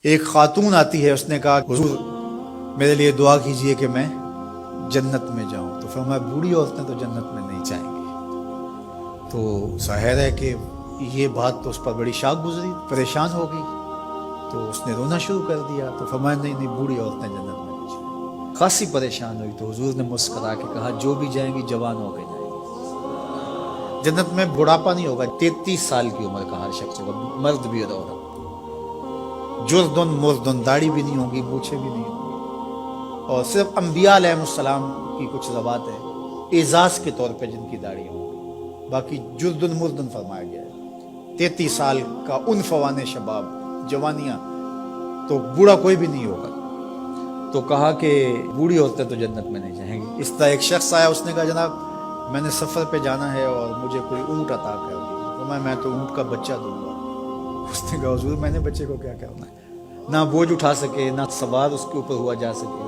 ایک خاتون آتی ہے, اس نے کہا حضور میرے لیے دعا کیجئے کہ میں جنت میں جاؤں. تو فرمایا بوڑھی عورتیں تو جنت میں نہیں جائیں گی. تو ظاہر ہے کہ یہ بات تو اس پر بڑی شاک گزری, پریشان ہو گئی, تو اس نے رونا شروع کر دیا. تو فرمایا نہیں بوڑھی عورتیں جنت میں نہیں جائیں گی. خاصی پریشان ہوئی تو حضور نے مسکرا کے کہا جو بھی جائیں گی جوان ہو کے جائیں گی. جنت میں بڑھاپا نہیں ہوگا, 33 سال کی عمر کا ہر شخص ہوگا, مرد بھی اور عورت. جردن مردن, داڑھی بھی نہیں ہوگی, مونچھیں بھی نہیں ہوگی, اور صرف انبیاء علیہ السلام کی کچھ ذوات ہے اعزاز کے طور پہ جن کی داڑھی ہوگی, باقی جردن مردن فرمایا گیا ہے. 33 سال کا عنفوان شباب, جوانیاں, تو بوڑھا کوئی بھی نہیں ہوگا. تو کہا کہ بوڑھی عورتیں تو جنت میں نہیں جائیں گی. اس طرح ایک شخص آیا, اس نے کہا جناب میں نے سفر پہ جانا ہے اور مجھے کوئی اونٹ عطا کر دی. تو میں تو اونٹ کا بچہ دوں گا. اس نے کہا حضور میں نے بچے کو کیا کرنا ہے, نہ بوجھ اٹھا سکے نہ سوار اس کے اوپر ہوا جا سکے.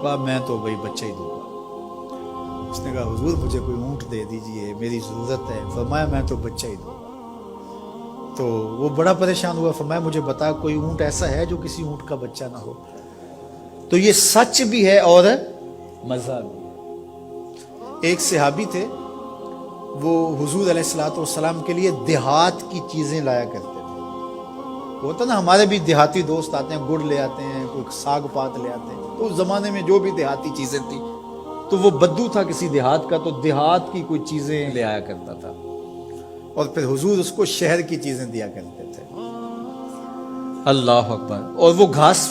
کہا میں تو بھائی بچہ ہی دوں گا. اس نے کہا حضور مجھے کوئی اونٹ دے دیجئے, میری ضرورت ہے. فرمایا میں تو بچہ ہی دوں گا. تو وہ بڑا پریشان ہوا. فرمایا مجھے بتا کوئی اونٹ ایسا ہے جو کسی اونٹ کا بچہ نہ ہو. تو یہ سچ بھی ہے اور مزہ بھی ہے. ایک صحابی تھے, وہ حضور علیہ السلام کے لیے دیہات کی چیزیں لایا کرتے تھے. ہوتا نا ہمارے بھی دیہاتی دوست آتے ہیں, گڑ لے آتے ہیں, کوئی ساگ پات لے آتے ہیں. تو اس زمانے میں جو بھی دیہاتی چیزیں تھیں, تو وہ بدو تھا کسی دیہات کا, تو دیہات کی کوئی چیزیں لے آیا کرتا تھا, اور پھر حضور اس کو شہر کی چیزیں دیا کرتے تھے. اللہ اکبر. اور وہ گھاس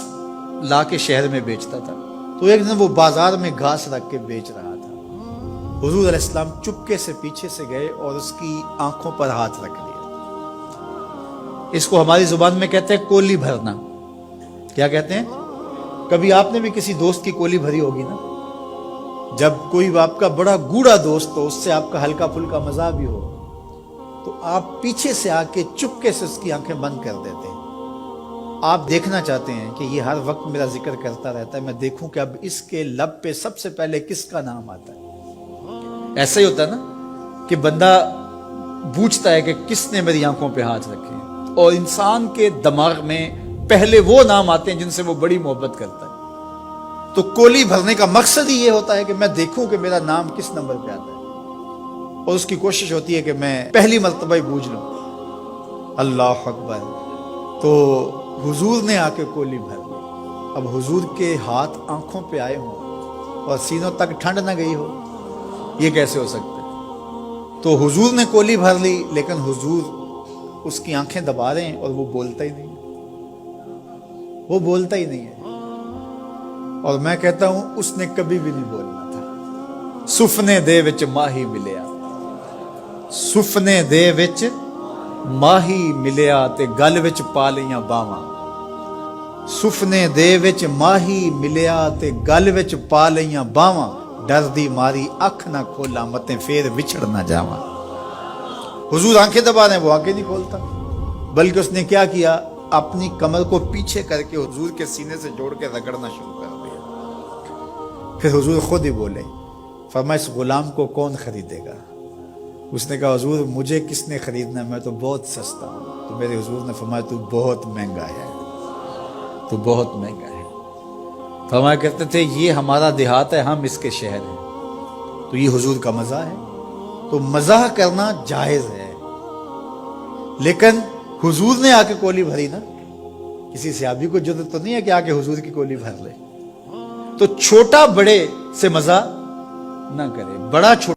لا کے شہر میں بیچتا تھا. تو ایک دن وہ بازار میں گھاس رکھ کے بیچ رہا تھا. حضور علیہ السلام چپکے سے پیچھے سے گئے اور اس کی آنکھوں پر ہاتھ رکھ لیا. اس کو ہماری زبان میں کہتے ہیں کولی بھرنا. کیا کہتے ہیں؟ کبھی آپ نے بھی کسی دوست کی کولی بھری ہوگی نا, جب کوئی آپ کا بڑا گوڑا دوست ہو, اس سے آپ کا ہلکا پھلکا مزاح بھی ہو, تو آپ پیچھے سے آ کے چپکے سے اس کی آنکھیں بند کر دیتے ہیں. آپ دیکھنا چاہتے ہیں کہ یہ ہر وقت میرا ذکر کرتا رہتا ہے, میں دیکھوں کہ اب اس کے لب پہ سب سے پہلے کس کا نام آتا ہے. ایسا ہی ہوتا ہے نا کہ بندہ پوچھتا ہے کہ کس نے میری آنکھوں پہ ہاتھ رکھے ہیں, اور انسان کے دماغ میں پہلے وہ نام آتے ہیں جن سے وہ بڑی محبت کرتا ہے. تو کولی بھرنے کا مقصد ہی یہ ہوتا ہے کہ میں دیکھوں کہ میرا نام کس نمبر پہ آتا ہے, اور اس کی کوشش ہوتی ہے کہ میں پہلی مرتبہ ہی بوجھ لوں. اللہ اکبر. تو حضور نے آ کے کولی بھر لی. اب حضور کے ہاتھ آنکھوں پہ آئے ہوں اور سینوں تک ٹھنڈ نہ گئی ہو, یہ کیسے ہو سکتا ہے؟ تو حضور نے کولی بھر لی, لیکن حضور اس کی آنکھیں دبا رہے ہیں اور وہ بولتا ہی نہیں, وہ بولتا ہی نہیں ہے. اور میں کہتا ہوں اس نے کبھی بھی نہیں بولنا تھا. سفنے دے وچ ماہی ملیا, سفنے دے وچ ماہی ملیا تے گل وچ پا لیاں باواں. سفنے دے وچ ماہی ملیا تے گل وچ پا لیاں باواں. ڈر دی ماری اکھ نہ کھولا متیں پھر وچھڑ نہ جاواں. حضور آنکھیں دبا رہے ہیں, وہ آنکھیں نہیں کھولتا, بلکہ اس نے کیا کیا, اپنی کمر کو پیچھے کر کے حضور کے سینے سے جوڑ کے رگڑنا شروع کر دیا. پھر حضور خود ہی بولے, فرمایا اس غلام کو کون خریدے گا؟ اس نے کہا حضور مجھے کس نے خریدنا ہے, میں تو بہت سستا ہوں. تو میرے حضور نے فرمایا تو بہت مہنگا ہے, تو بہت مہنگا ہے. فرمایا کرتے تھے یہ ہمارا دیہات ہے, ہم اس کے شہر ہیں. تو یہ حضور کا مزاح ہے. تو مزاح کرنا جائز ہے, لیکن حضور نے آ کے کولی بھری نا, کسی صحابی کو جرأت تو نہیں ہے کہ آ کے حضور کی کولی بھر لے. تو چھوٹا بڑے سے مزاح نہ کرے, بڑا چھوٹا